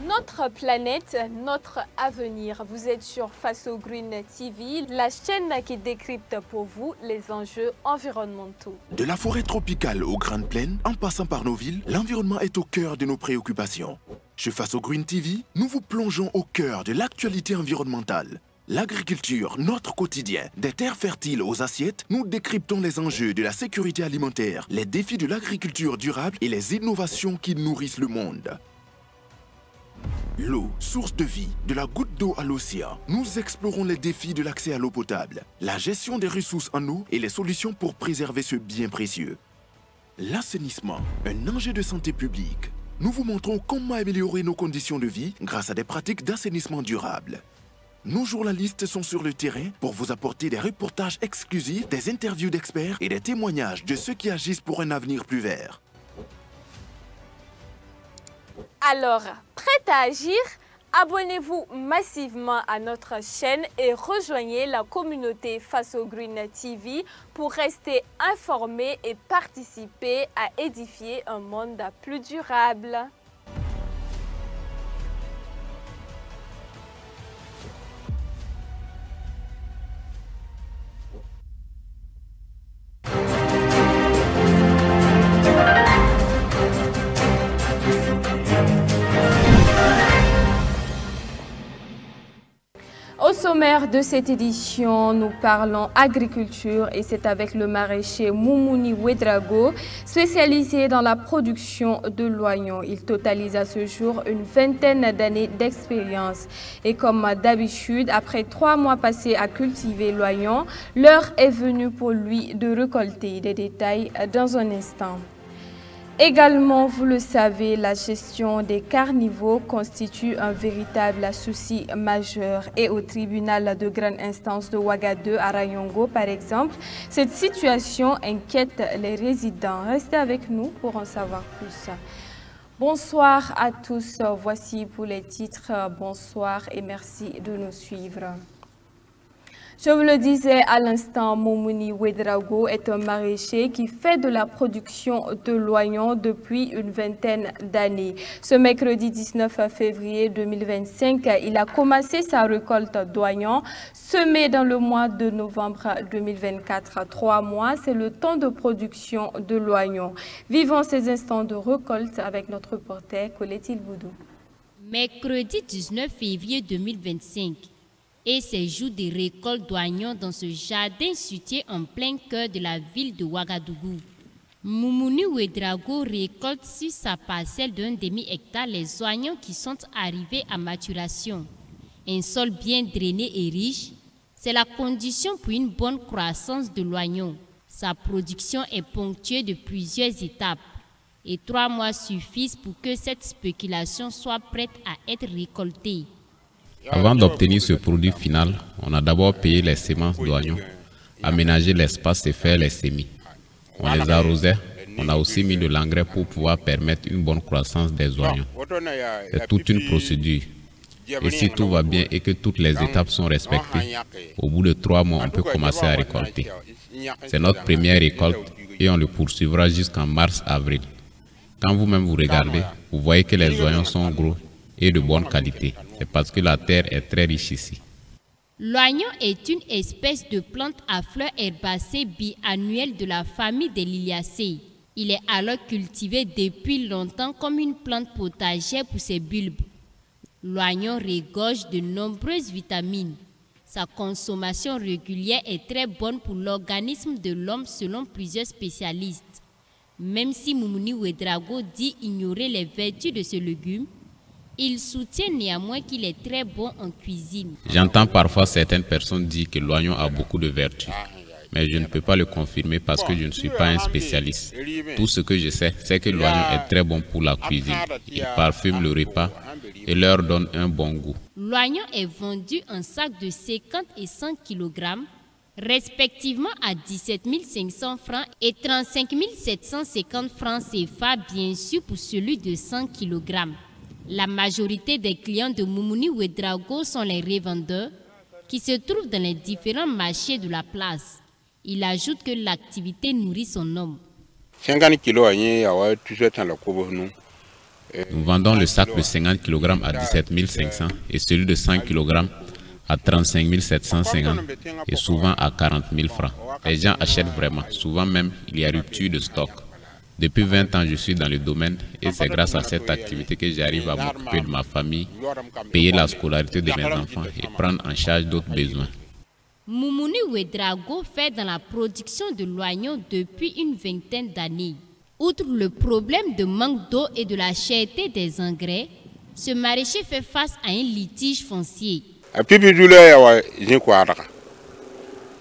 Notre planète, notre avenir. Vous êtes sur Faso Green TV, la chaîne qui décrypte pour vous les enjeux environnementaux. De la forêt tropicale aux grandes plaines, en passant par nos villes, l'environnement est au cœur de nos préoccupations. Chez Faso Green TV, nous vous plongeons au cœur de l'actualité environnementale. L'agriculture, notre quotidien. Des terres fertiles aux assiettes, nous décryptons les enjeux de la sécurité alimentaire, les défis de l'agriculture durable et les innovations qui nourrissent le monde. L'eau, source de vie, de la goutte d'eau à l'océan. Nous explorons les défis de l'accès à l'eau potable, la gestion des ressources en eau et les solutions pour préserver ce bien précieux. L'assainissement, un enjeu de santé publique. Nous vous montrons comment améliorer nos conditions de vie grâce à des pratiques d'assainissement durable. Nos journalistes sont sur le terrain pour vous apporter des reportages exclusifs, des interviews d'experts et des témoignages de ceux qui agissent pour un avenir plus vert. Alors, prêt à agir? Abonnez-vous massivement à notre chaîne et rejoignez la communauté Faso Green TV pour rester informé et participer à édifier un monde plus durable. Au sommaire de cette édition, nous parlons agriculture et c'est avec le maraîcher Moumouni Ouedraogo, spécialisé dans la production de l'oignon. Il totalise à ce jour une vingtaine d'années d'expérience. Et comme d'habitude, après 3 mois passés à cultiver l'oignon, l'heure est venue pour lui de récolter. Des détails dans un instant. Également, vous le savez, la gestion des carnivores constitue un véritable souci majeur. Et au tribunal de grande instance de Ouagadougou à Rayongo, par exemple, cette situation inquiète les résidents. Restez avec nous pour en savoir plus. Bonsoir à tous, voici pour les titres. Bonsoir et merci de nous suivre. Je vous le disais à l'instant, Moumouni Ouedraogo est un maraîcher qui fait de la production de l'oignon depuis une vingtaine d'années. Ce mercredi 19 février 2025, il a commencé sa récolte d'oignons semée dans le mois de novembre 2024. 3 mois, c'est le temps de production de l'oignon. Vivons ces instants de récolte avec notre reporter Colette Boudou. Mercredi 19 février 2025. Et ces jours de récolte d'oignons dans ce jardin situé en plein cœur de la ville de Ouagadougou. Moumouni Ouedraogo récolte sur sa parcelle d'un demi-hectare les oignons qui sont arrivés à maturation. Un sol bien drainé et riche, c'est la condition pour une bonne croissance de l'oignon. Sa production est ponctuée de plusieurs étapes et 3 mois suffisent pour que cette spéculation soit prête à être récoltée. Avant d'obtenir ce produit final, on a d'abord payé les semences d'oignons, aménagé l'espace et fait les semis. On les arrosait, on a aussi mis de l'engrais pour pouvoir permettre une bonne croissance des oignons. C'est toute une procédure. Et si tout va bien et que toutes les étapes sont respectées, au bout de 3 mois, on peut commencer à récolter. C'est notre première récolte et on le poursuivra jusqu'en mars-avril. Quand vous-même vous regardez, vous voyez que les oignons sont gros et de bonne qualité. C'est parce que la terre est très riche ici. L'oignon est une espèce de plante à fleurs herbacées biannuelles de la famille des Liliacées. Il est alors cultivé depuis longtemps comme une plante potagère pour ses bulbes. L'oignon regorge de nombreuses vitamines. Sa consommation régulière est très bonne pour l'organisme de l'homme selon plusieurs spécialistes. Même si Moumouni Ouedraogo dit ignorer les vertus de ce légume, il soutient néanmoins qu'il est très bon en cuisine. J'entends parfois certaines personnes dire que l'oignon a beaucoup de vertus. Mais je ne peux pas le confirmer parce que je ne suis pas un spécialiste. Tout ce que je sais, c'est que l'oignon est très bon pour la cuisine. Il parfume le repas et leur donne un bon goût. L'oignon est vendu en sacs de 50 et 100 kg, respectivement à 17 500 francs et 35 750 francs CFA, bien sûr pour celui de 100 kg. La majorité des clients de Moumouni Ouedraogo sont les revendeurs qui se trouvent dans les différents marchés de la place. Il ajoute que l'activité nourrit son homme. 50 kilos à toujours dans le cobo nous Nous vendons le sac de 50 kg à 17 500 et celui de 100 kg à 35 750 et souvent à 40 000 francs. Les gens achètent vraiment, souvent même il y a rupture de stock. Depuis 20 ans, je suis dans le domaine et c'est grâce à cette activité que j'arrive à m'occuper de ma famille, payer la scolarité de mes enfants et prendre en charge d'autres besoins. Moumouni Ouedraogo fait dans la production de l'oignon depuis une vingtaine d'années. Outre le problème de manque d'eau et de la cherté des engrais, ce maraîcher fait face à un litige foncier.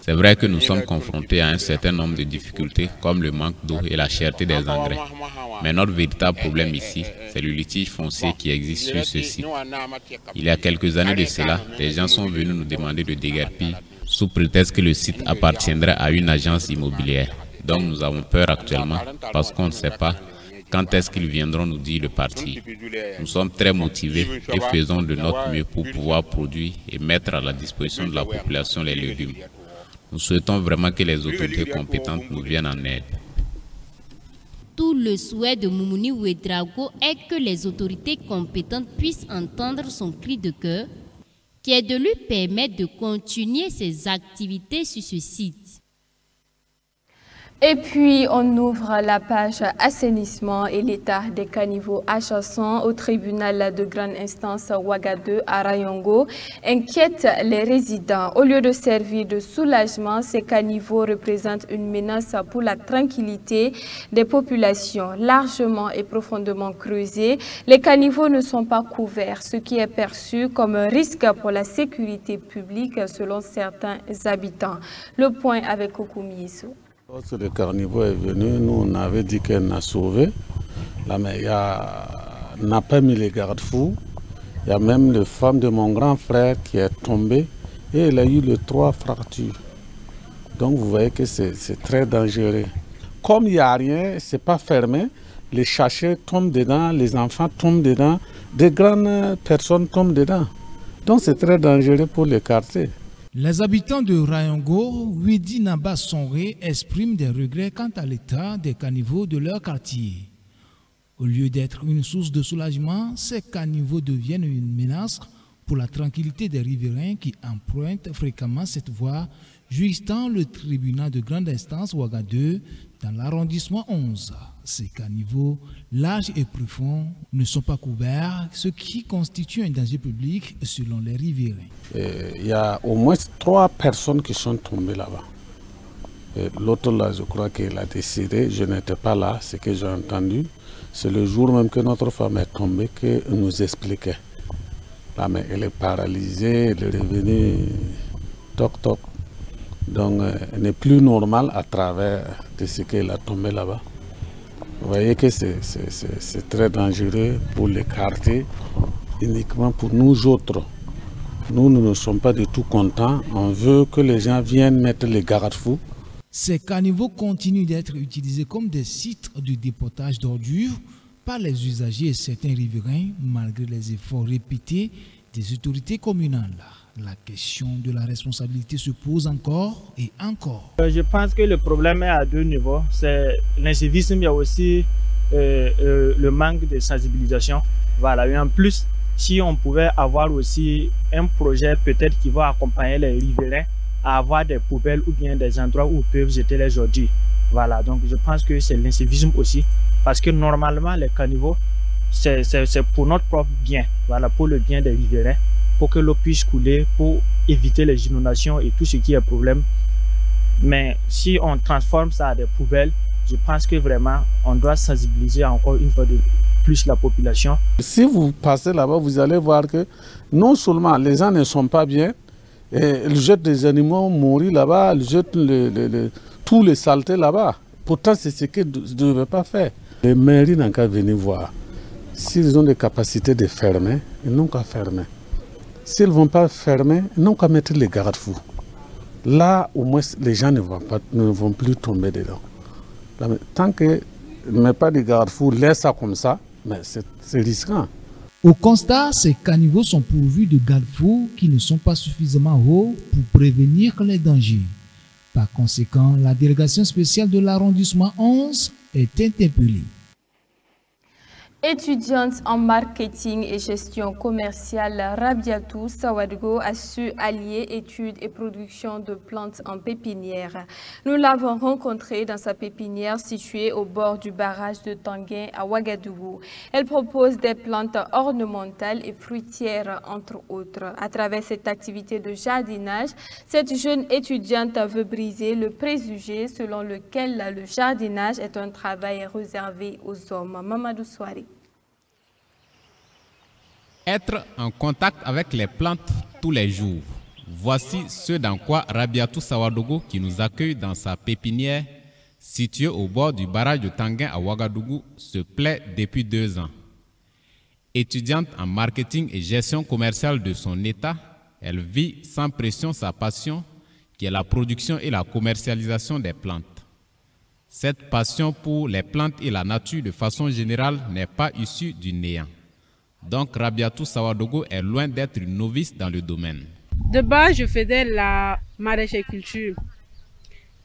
C'est vrai que nous sommes confrontés à un certain nombre de difficultés comme le manque d'eau et la cherté des engrais. Mais notre véritable problème ici, c'est le litige foncier qui existe sur ce site. Il y a quelques années de cela, des gens sont venus nous demander de déguerpir sous prétexte que le site appartiendrait à une agence immobilière. Donc nous avons peur actuellement parce qu'on ne sait pas quand est-ce qu'ils viendront nous dire de partir. Nous sommes très motivés et faisons de notre mieux pour pouvoir produire et mettre à la disposition de la population les légumes. Nous souhaitons vraiment que les autorités compétentes nous viennent en aide. Tout le souhait de Moumouni Ouedraogo est que les autorités compétentes puissent entendre son cri de cœur, qui est de lui permettre de continuer ses activités sur ce site. Et puis, on ouvre la page assainissement et l'état des caniveaux adjacents au tribunal de grande instance Ouagadougou à Rayongo inquiète les résidents. Au lieu de servir de soulagement, ces caniveaux représentent une menace pour la tranquillité des populations. Largement et profondément creusés, les caniveaux ne sont pas couverts, ce qui est perçu comme un risque pour la sécurité publique selon certains habitants. Le point avec Kokumi Issou. Lorsque le carnivore est venu, nous on avait dit qu'elle n'a sauvé. Là, mais il n'a pas mis les garde-fous. Il y a même la femme de mon grand frère qui est tombée et elle a eu les 3 fractures. Donc vous voyez que c'est très dangereux. Comme il n'y a rien, ce n'est pas fermé, les chercheurs tombent dedans, les enfants tombent dedans, des grandes personnes tombent dedans. Donc c'est très dangereux pour les quartiers. Les habitants de Rayongo, Widi Naba Sonré, expriment des regrets quant à l'état des caniveaux de leur quartier. Au lieu d'être une source de soulagement, ces caniveaux deviennent une menace pour la tranquillité des riverains qui empruntent fréquemment cette voie, jouissant le tribunal de grande instance Ouagadougou dans l'arrondissement 11. Ces caniveaux, larges et profonds, ne sont pas couverts, ce qui constitue un danger public selon les riverains. Il y a au moins 3 personnes qui sont tombées là-bas. L'autre là, je crois qu'elle a décidé, je n'étais pas là, ce que j'ai entendu. C'est le jour même que notre femme est tombée qu'elle nous expliquait. Là, mais elle est paralysée, elle est revenue toc-toc. Donc, elle n'est plus normale à travers de ce qu'elle a tombé là-bas. Vous voyez que c'est très dangereux pour les quartiers, uniquement pour nous autres. Nous ne sommes pas du tout contents. On veut que les gens viennent mettre les garde-fous. Ces caniveaux continuent d'être utilisés comme des sites de dépotage d'ordures par les usagers et certains riverains, malgré les efforts répétés des autorités communales. La question de la responsabilité se pose encore et encore. Je pense que le problème est à 2 niveaux. C'est l'incivisme, il y a aussi le manque de sensibilisation. Voilà. Et en plus, si on pouvait avoir aussi un projet peut-être qui va accompagner les riverains à avoir des poubelles ou bien des endroits où ils peuvent jeter les ordures. Voilà. Donc je pense que c'est l'incivisme aussi. Parce que normalement, les caniveaux, c'est pour notre propre bien. Voilà, pour le bien des riverains, pour que l'eau puisse couler, pour éviter les inondations et tout ce qui est problème. Mais si on transforme ça à des poubelles, je pense que vraiment, on doit sensibiliser encore une fois de plus la population. Si vous passez là-bas, vous allez voir que non seulement les gens ne sont pas bien, et ils jettent des animaux mourir là-bas, ils jettent tous les saletés là-bas. Pourtant, c'est ce qu'ils ne devaient pas faire. Les mairies n'ont qu'à venir voir. S'ils ont des capacités de fermer, ils n'ont qu'à fermer. S'ils ne vont pas fermer, ils n'ont qu'à mettre les garde-fous. Là, au moins, les gens ne vont plus tomber dedans. Là, tant qu'ils ne mettent pas de garde-fous, laisse ça comme ça, mais c'est risquant. Au constat, ces caniveaux sont pourvus de garde-fous qui ne sont pas suffisamment hauts pour prévenir les dangers. Par conséquent, la délégation spéciale de l'arrondissement 11 est interpellée. Étudiante en marketing et gestion commerciale, Rabiatou Sawadgo a su allier études et production de plantes en pépinière. Nous l'avons rencontrée dans sa pépinière située au bord du barrage de Tanguin à Ouagadougou. Elle propose des plantes ornementales et fruitières entre autres. À travers cette activité de jardinage, cette jeune étudiante veut briser le préjugé selon lequel le jardinage est un travail réservé aux hommes. Mamadou Souari. Être en contact avec les plantes tous les jours. Voici ce dans quoi Rabiatou Sawadogo, qui nous accueille dans sa pépinière située au bord du barrage de Tanguin à Ouagadougou, se plaît depuis 2 ans. Étudiante en marketing et gestion commerciale de son état, elle vit sans pression sa passion qui est la production et la commercialisation des plantes. Cette passion pour les plantes et la nature de façon générale n'est pas issue du néant. Donc Rabiatou Sawadogo est loin d'être une novice dans le domaine. De base, je faisais la maraîchère-culture.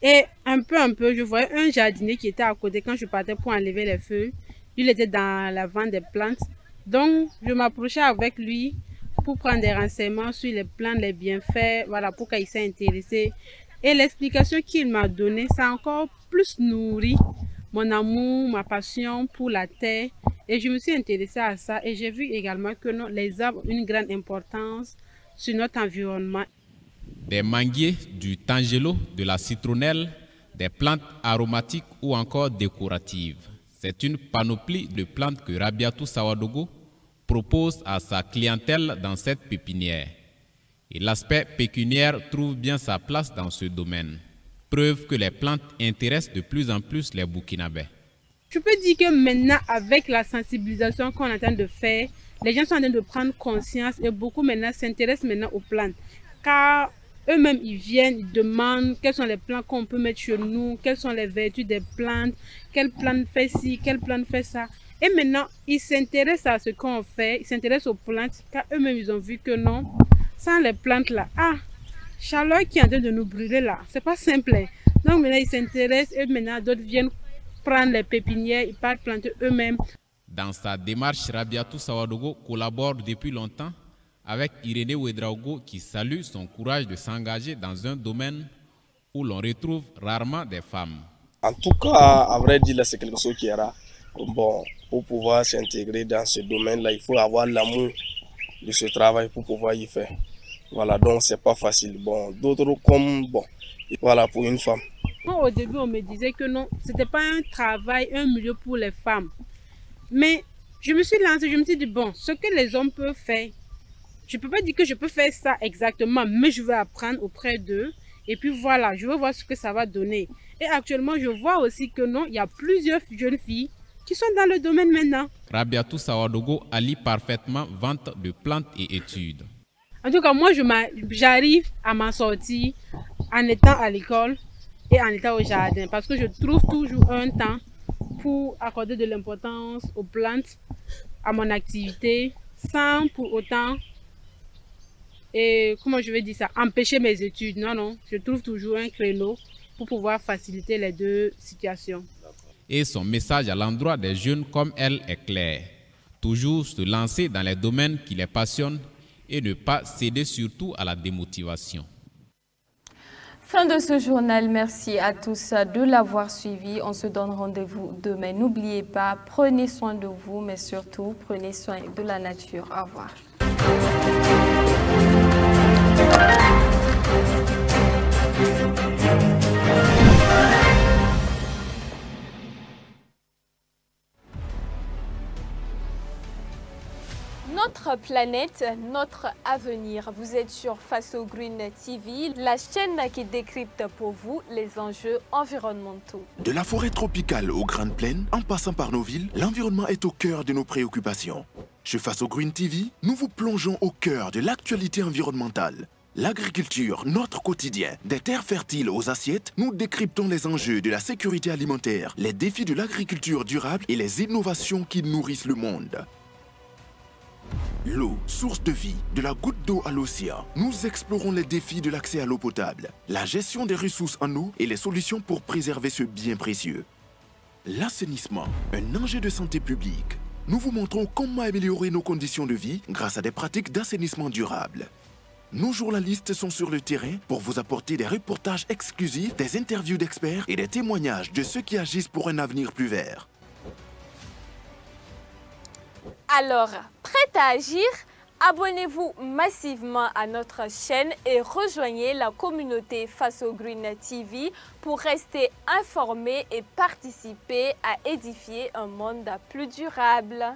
Et un peu, je voyais un jardinier qui était à côté quand je partais pour enlever les feuilles. Il était dans la vente des plantes. Donc, je m'approchais avec lui pour prendre des renseignements sur les plantes, les bienfaits, voilà, pour qu'il s'est intéressé. Et l'explication qu'il m'a donnée, ça a encore plus nourri mon amour, ma passion pour la terre. Et je me suis intéressée à ça et j'ai vu également que les arbres ont une grande importance sur notre environnement. Des manguiers, du tangelo, de la citronnelle, des plantes aromatiques ou encore décoratives. C'est une panoplie de plantes que Rabiatou Sawadogo propose à sa clientèle dans cette pépinière. Et l'aspect pécuniaire trouve bien sa place dans ce domaine. Preuve que les plantes intéressent de plus en plus les Burkinabés. Je peux dire que maintenant, avec la sensibilisation qu'on est en train de faire, les gens sont en train de prendre conscience et beaucoup maintenant s'intéressent maintenant aux plantes. Car eux-mêmes, ils viennent, ils demandent quels sont les plantes qu'on peut mettre chez nous, quelles sont les vertus des plantes, quelle plante fait ci, quelle plante fait ça. Et maintenant, ils s'intéressent à ce qu'on fait, ils s'intéressent aux plantes, car eux-mêmes, ils ont vu que non, sans les plantes là, chaleur qui est en train de nous brûler là, c'est pas simple. Donc maintenant, ils s'intéressent et maintenant, d'autres viennent prendre les pépinières, ils partent planter eux-mêmes. Dans sa démarche, Rabiatou Sawadogo collabore depuis longtemps avec Irénée Ouedraogo qui salue son courage de s'engager dans un domaine où l'on retrouve rarement des femmes. En tout cas, à vrai dire, c'est quelque chose qui est rare. Bon, pour pouvoir s'intégrer dans ce domaine-là, il faut avoir l'amour de ce travail pour pouvoir y faire. Voilà, donc c'est pas facile. Bon, d'autres comme, bon, voilà, pour une femme. Au début, on me disait que non, c'était pas un travail, un milieu pour les femmes. Mais je me suis lancée, je me suis dit, bon, ce que les hommes peuvent faire, je ne peux pas dire que je peux faire ça exactement, mais je vais apprendre auprès d'eux. Et puis voilà, je veux voir ce que ça va donner. Et actuellement, je vois aussi que non, il y a plusieurs jeunes filles qui sont dans le domaine maintenant. Rabiatou Sawadogo allie parfaitement vente de plantes et études. En tout cas, moi, j'arrive à m'en sortir en étant à l'école et en étant au jardin. Parce que je trouve toujours un temps pour accorder de l'importance aux plantes, à mon activité, sans pour autant, comment je vais dire ça, empêcher mes études. Non, non, je trouve toujours un créneau pour pouvoir faciliter les deux situations. Et son message à l'endroit des jeunes comme elle est clair. Toujours se lancer dans les domaines qui les passionnent et ne pas céder surtout à la démotivation. Fin de ce journal, merci à tous de l'avoir suivi. On se donne rendez-vous demain. N'oubliez pas, prenez soin de vous, mais surtout, prenez soin de la nature. Au revoir. Notre planète, notre avenir. Vous êtes sur Faso Green TV, la chaîne qui décrypte pour vous les enjeux environnementaux. De la forêt tropicale aux grandes plaines, en passant par nos villes, l'environnement est au cœur de nos préoccupations. Chez Faso Green TV, nous vous plongeons au cœur de l'actualité environnementale. L'agriculture, notre quotidien. Des terres fertiles aux assiettes, nous décryptons les enjeux de la sécurité alimentaire, les défis de l'agriculture durable et les innovations qui nourrissent le monde. L'eau, source de vie, de la goutte d'eau à l'océan. Nous explorons les défis de l'accès à l'eau potable, la gestion des ressources en eau et les solutions pour préserver ce bien précieux. L'assainissement, un enjeu de santé publique. nous vous montrons comment améliorer nos conditions de vie grâce à des pratiques d'assainissement durable. Nos journalistes sont sur le terrain pour vous apporter des reportages exclusifs, des interviews d'experts et des témoignages de ceux qui agissent pour un avenir plus vert. Alors, prêt à agir? Abonnez-vous massivement à notre chaîne et rejoignez la communauté Faso Green TV pour rester informés et participer à édifier un monde plus durable.